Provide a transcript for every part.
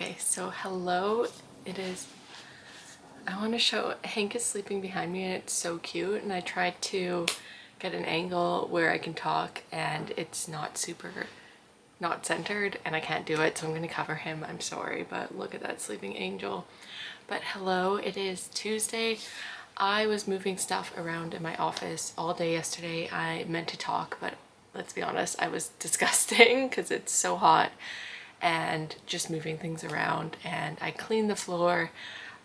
Okay, so hello, I want to show, Hank is sleeping behind me and it's so cute, and I tried to get an angle where I can talk and it's not centered and I can't do it, so I'm going to cover him. I'm sorry, but look at that sleeping angel. But hello, it is Tuesday. I was moving stuff around in my office all day yesterday. I meant to talk, but let's be honest, I was disgusting because it's so hot and just moving things around. And I cleaned the floor.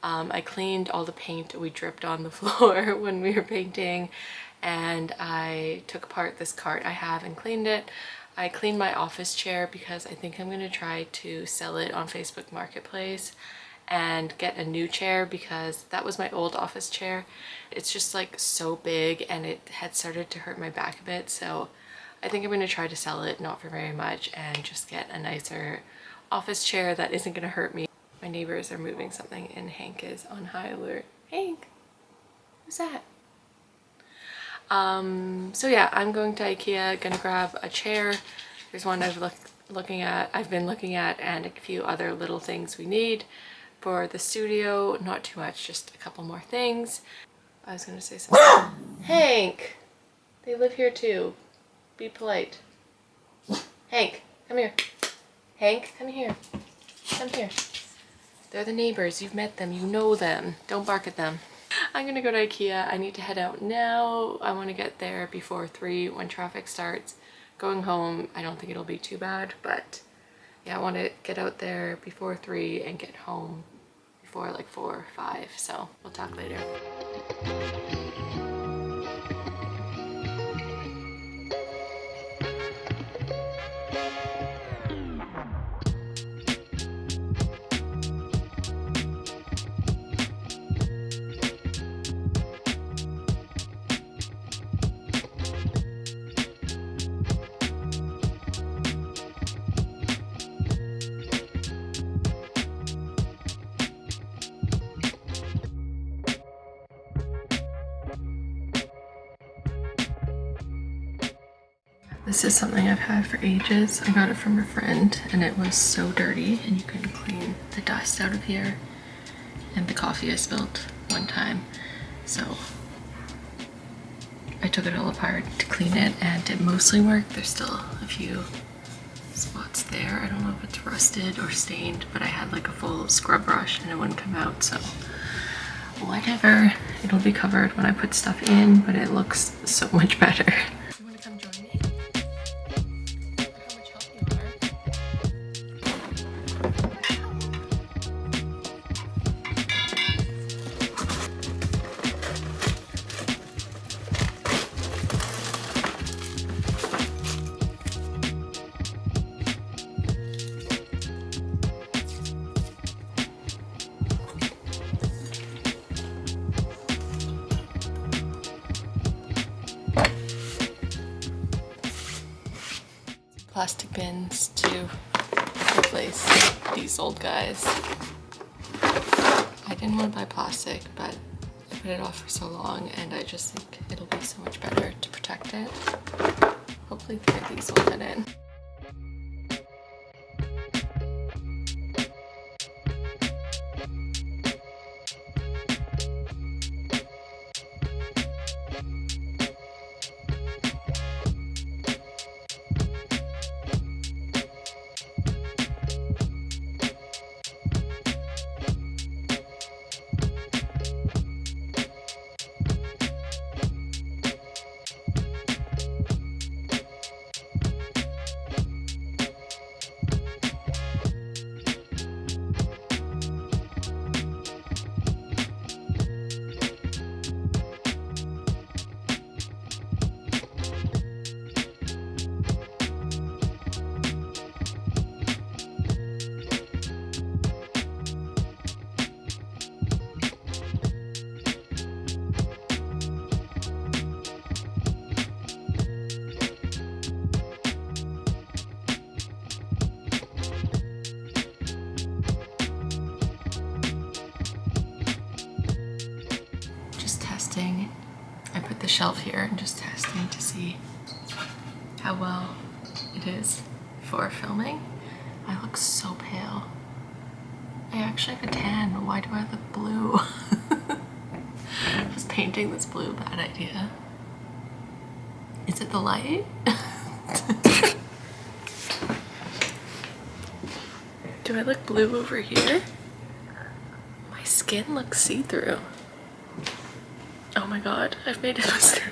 I cleaned all the paint we dripped on the floor when we were painting, and I took apart this cart I have and cleaned it. I cleaned my office chair because I think I'm going to try to sell it on Facebook Marketplace and get a new chair, because that was my old office chair. It's just like so big and it had started to hurt my back a bit, so I think I'm going to try to sell it, not for very much, and just get a nicer office chair that isn't going to hurt me. My neighbors are moving something and Hank is on high alert. Hank, who's that? So yeah, I'm going to IKEA, gonna grab a chair. There's one I've been looking at, and a few other little things we need for the studio. Not too much, just a couple more things. I was gonna say something. Hank! They live here too. Be polite. Hank, come here. Hank, come here. Come here. They're the neighbors. You've met them. You know them. Don't bark at them. I'm gonna go to IKEA. I need to head out now. I want to get there before 3 when traffic starts. Going home, I don't think it'll be too bad, but yeah, I want to get out there before 3 and get home before like 4 or 5. So we'll talk later. This is something I've had for ages. I got it from a friend and it was so dirty, and you can clean the dust out of here and the coffee I spilled one time. So I took it all apart to clean it and it mostly worked. There's still a few spots there. I don't know if it's rusted or stained, but I had like a full scrub brush and it wouldn't come out, so whatever. It'll be covered when I put stuff in, but it looks so much better. You want to come join me? Plastic bins to replace these old guys. I didn't want to buy plastic, but I put it off for so long and I just think it'll be so much better to protect it. Hopefully these will fit in. I put the shelf here and just testing to see how well it is for filming. I look so pale. I actually have a tan. Why do I look blue? Was painting this blue a bad idea? Is it the light? Do I look blue over here? My skin looks see-through. Oh my god, I've made a mistake.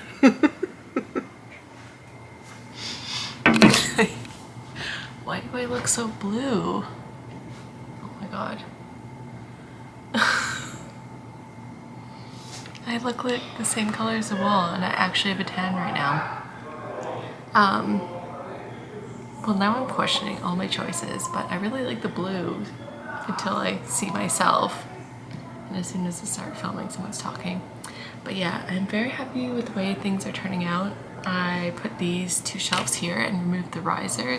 Why do I look so blue? Oh my god. I look like the same color as the wall, and I actually have a tan right now. Well, now I'm questioning all my choices, but I really like the blue until I see myself. And as soon as I start filming, someone's talking. But yeah, I'm very happy with the way things are turning out. I put these 2 shelves here and removed the riser,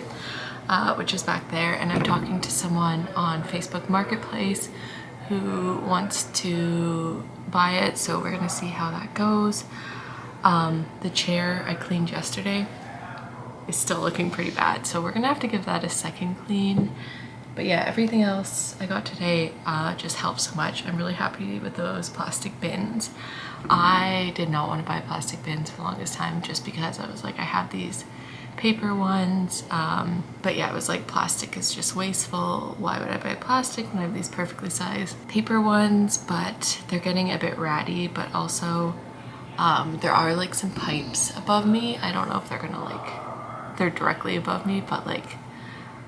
which is back there, and I'm talking to someone on Facebook Marketplace who wants to buy it, so we're gonna see how that goes. The chair I cleaned yesterday is still looking pretty bad, so we're gonna have to give that a second clean. But yeah, everything else I got today just helps so much. I'm really happy with those plastic bins. I did not want to buy plastic bins for the longest time just because I was like, I have these paper ones, but yeah, it was like, plastic is just wasteful. Why would I buy plastic when I have these perfectly sized paper ones? But they're getting a bit ratty, but also there are like some pipes above me. I don't know if they're gonna they're directly above me, but like,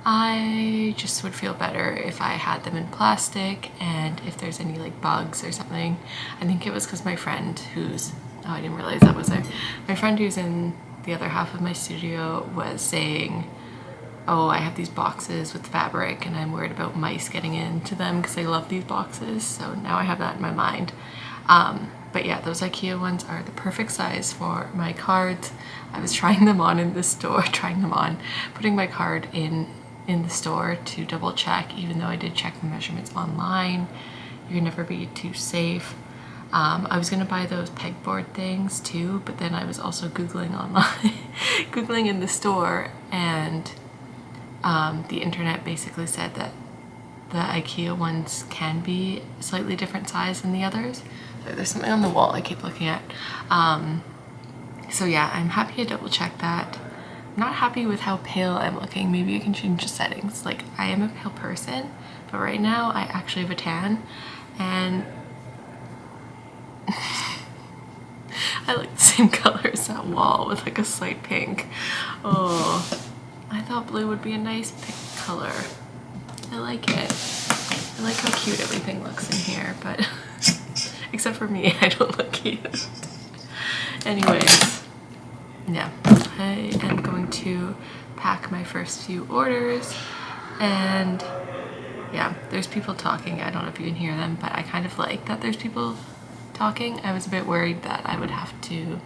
I just would feel better if I had them in plastic, and if there's any like bugs or something. I think it was because my friend who's, oh, I didn't realize that was there. My friend who's in the other half of my studio was saying, oh, I have these boxes with fabric and I'm worried about mice getting into them because they love these boxes. So now I have that in my mind. But yeah, those IKEA ones are the perfect size for my cards. I was trying them on in the store, putting my card in the store to double check, even though I did check the measurements online. You can never be too safe. I was gonna buy those pegboard things too, but then I was also Googling online, Googling in the store, and the internet basically said that the IKEA ones can be slightly different size than the others. There's something on the wall I keep looking at. So yeah, I'm happy to double check that. I'm not happy with how pale I'm looking. Maybe I can change the settings. Like, I am a pale person, but right now I actually have a tan, and I like the same color as that wall with like a slight pink. Oh, I thought blue would be a nice pink color. I like it. I like how cute everything looks in here, but except for me, I don't look cute. Anyways, yeah, I am going to pack my first few orders, and yeah, there's people talking. I don't know if you can hear them, but I kind of like that there's people talking. I was a bit worried that I would have to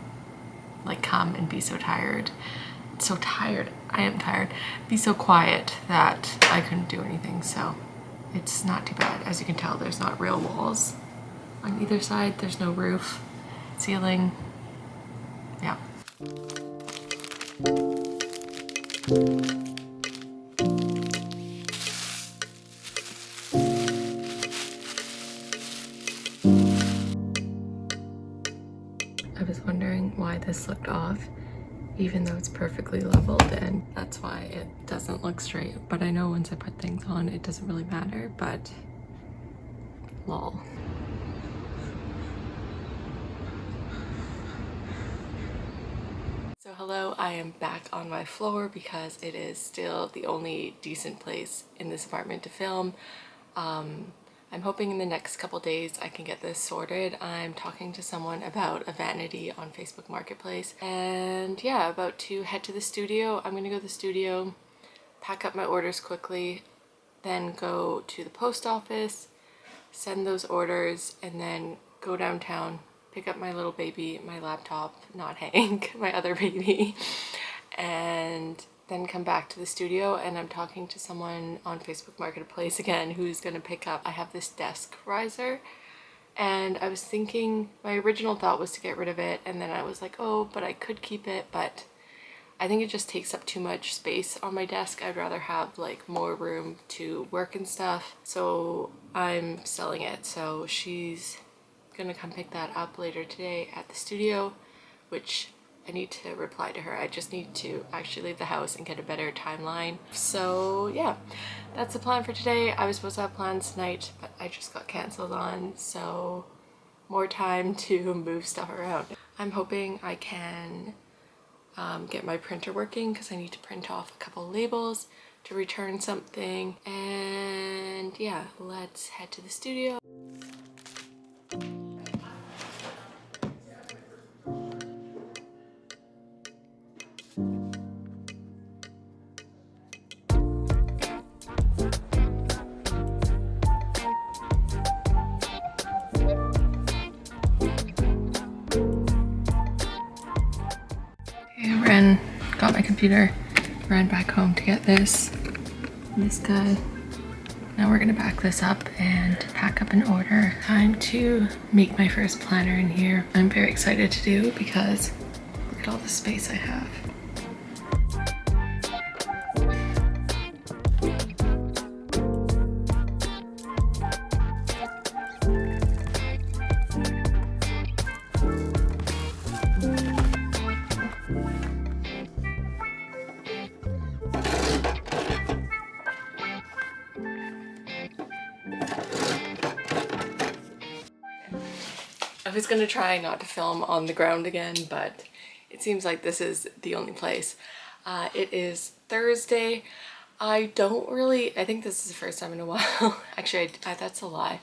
like come and be so tired. I am tired. Be so quiet that I couldn't do anything, so it's not too bad. As you can tell, there's not real walls on either side. There's no roof, ceiling. Yeah. I was wondering why this looked off, even though it's perfectly leveled, and that's why it doesn't look straight. But I know once I put things on, it doesn't really matter, but lol. So hello, I am back on my floor because it is still the only decent place in this apartment to film. I'm hoping in the next couple days I can get this sorted. I'm talking to someone about a vanity on Facebook Marketplace, and yeah, about to head to the studio. I'm gonna go to the studio, pack up my orders quickly, then go to the post office, send those orders, and then go downtown, pick up my little baby, my laptop, not Hank, my other baby, and then come back to the studio. And I'm talking to someone on Facebook Marketplace again who's gonna pick up, I have this desk riser, and I was thinking, my original thought was to get rid of it, and then I was like, oh, but I could keep it, but I think it just takes up too much space on my desk. I'd rather have like more room to work and stuff. So I'm selling it. So she's gonna come pick that up later today at the studio, which I need to reply to her. I just need to actually leave the house and get a better timeline. So yeah, that's the plan for today. I was supposed to have plans tonight, but I just got cancelled on, so more time to move stuff around. I'm hoping I can get my printer working because I need to print off a couple labels to return something. And yeah, let's head to the studio. Got my computer, ran back home to get this guy. Now we're gonna back this up and pack up an order. Time to make my first planner in here. I'm very excited to do because look at all the space I have. I was gonna try not to film on the ground again, but it seems like this is the only place. It is Thursday. I think this is the first time in a while. Actually, that's a lie.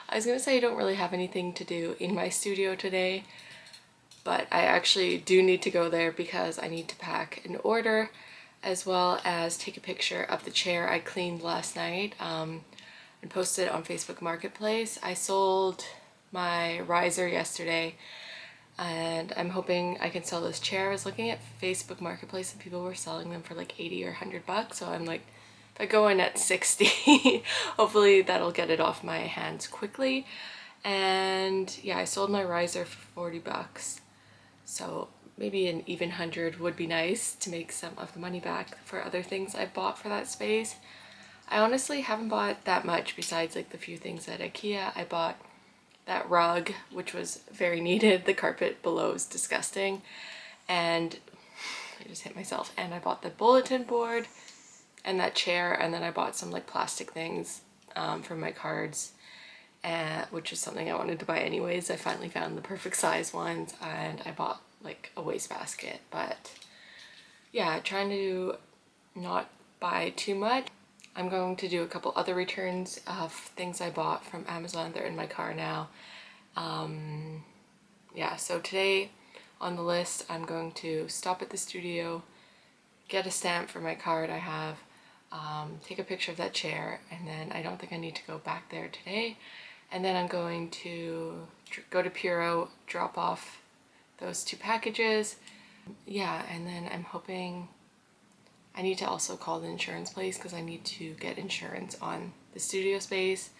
I was gonna say I don't really have anything to do in my studio today, but I actually do need to go there because I need to pack an order as well as take a picture of the chair I cleaned last night and posted it on Facebook Marketplace. I sold my riser yesterday and I'm hoping I can sell this chair. I was looking at Facebook Marketplace and people were selling them for like 80 or 100 bucks, so I'm like, if I go in at 60 hopefully that'll get it off my hands quickly. And yeah, I sold my riser for 40 bucks, so maybe an even 100 would be nice to make some of the money back for other things I bought for that space. I honestly haven't bought that much besides like the few things at IKEA. I bought that rug, which was very needed. The carpet below is disgusting. And I just hit myself. And I bought the bulletin board and that chair. And then I bought some like plastic things from my cards, which is something I wanted to buy anyways. I finally found the perfect size ones and I bought like a wastebasket. But yeah, trying to not buy too much. I'm going to do a couple other returns of things I bought from Amazon. They're in my car now. Yeah, so today on the list, I'm going to stop at the studio, get a stamp for my card I have, take a picture of that chair, and then I don't think I need to go back there today. And then I'm going to go to Puro, drop off those 2 packages. Yeah, and then I'm hoping I need to also call the insurance place because I need to get insurance on the studio space.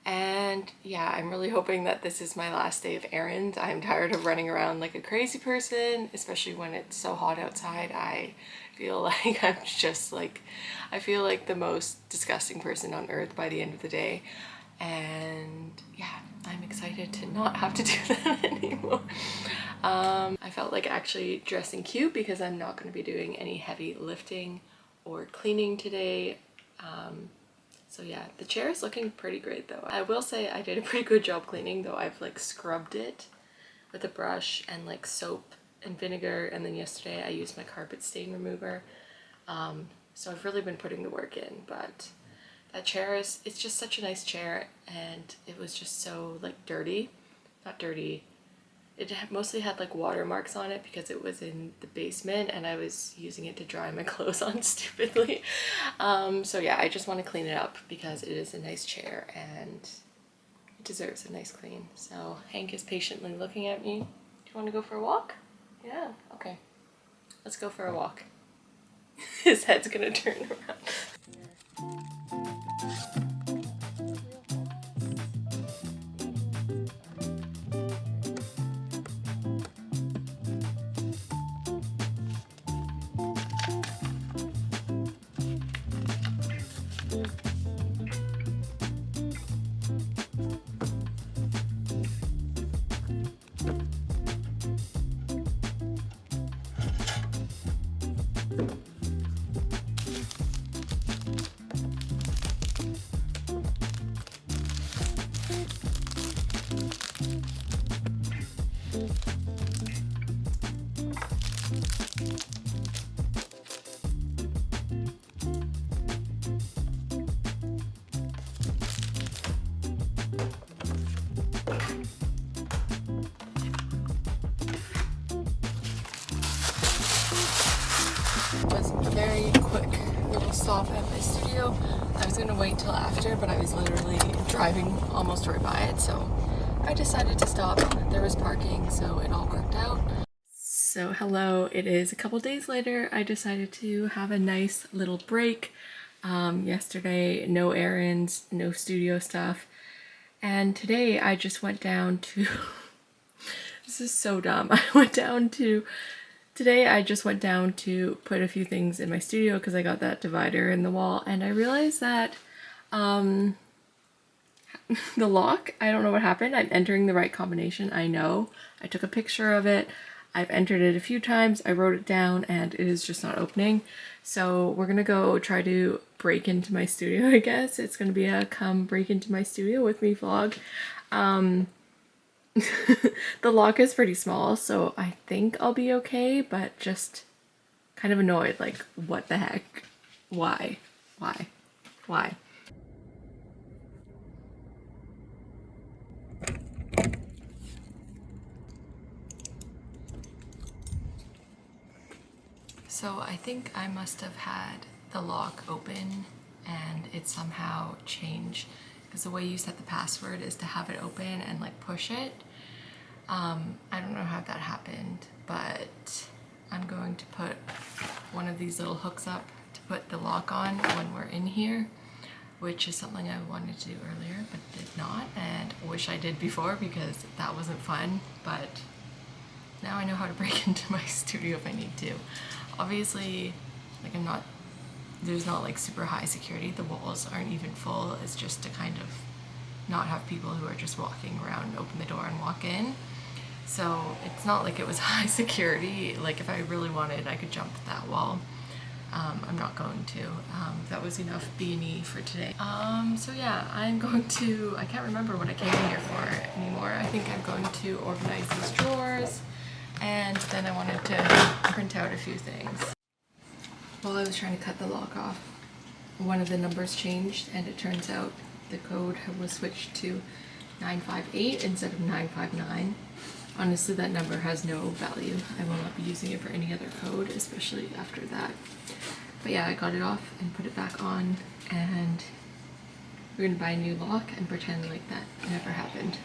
And yeah, I'm really hoping that this is my last day of errands. I'm tired of running around like a crazy person, especially when it's so hot outside. I feel like I feel like the most disgusting person on earth by the end of the day. And yeah, I'm excited to not have to do that anymore. I felt like actually dressing cute because I'm not going to be doing any heavy lifting or cleaning today. So yeah, the chair is looking pretty great though. I will say I did a pretty good job cleaning though. I've like scrubbed it with a brush and like soap and vinegar, and then yesterday I used my carpet stain remover. So I've really been putting the work in, but that chair it's just such a nice chair, and it was just so like dirty. Not dirty. It mostly had like watermarks on it because it was in the basement and I was using it to dry my clothes on stupidly. So yeah, I just want to clean it up because it is a nice chair and it deserves a nice clean. So Hank is patiently looking at me. Do you want to go for a walk? Yeah, okay. Let's go for a walk. His head's gonna turn around. very quick little stop at my studio. I was gonna wait till after, but I was literally driving almost right by it, so I decided to stop. There was parking, so it all worked out. So hello, it is a couple days later. I decided to have a nice little break. Yesterday, no errands, no studio stuff. And today I just went down to, this is so dumb. Today I just went down to put a few things in my studio because I got that divider in the wall, and I realized that the lock, I don't know what happened. I'm entering the right combination, I know. I took a picture of it. I've entered it a few times. I wrote it down and it is just not opening. So we're gonna go try to break into my studio, I guess. It's gonna be a come break into my studio with me vlog. The lock is pretty small, so I think I'll be okay, but just kind of annoyed, like, what the heck? Why? Why? So I think I must have had the lock open and it somehow changed, because the way you set the password is to have it open and like push it. I don't know how that happened, but I'm going to put one of these little hooks up to put the lock on when we're in here, which is something I wanted to do earlier but did not, and wish I did before because that wasn't fun. But now I know how to break into my studio if I need to. Obviously, like, there's not like super high security. The walls aren't even full. It's just to kind of not have people who are just walking around open the door and walk in. So it's not like it was high security. Like, if I really wanted, I could jump that wall. I'm not going to. That was enough B&E for today. So yeah, I can't remember what I came in here for anymore. I think I'm going to organize these drawers, and then I wanted to print out a few things. While I was trying to cut the lock off, one of the numbers changed, and it turns out the code was switched to 958 instead of 959. Honestly, that number has no value. I will not be using it for any other code, especially after that. But yeah, I got it off and put it back on, and we're gonna buy a new lock and pretend like that never happened.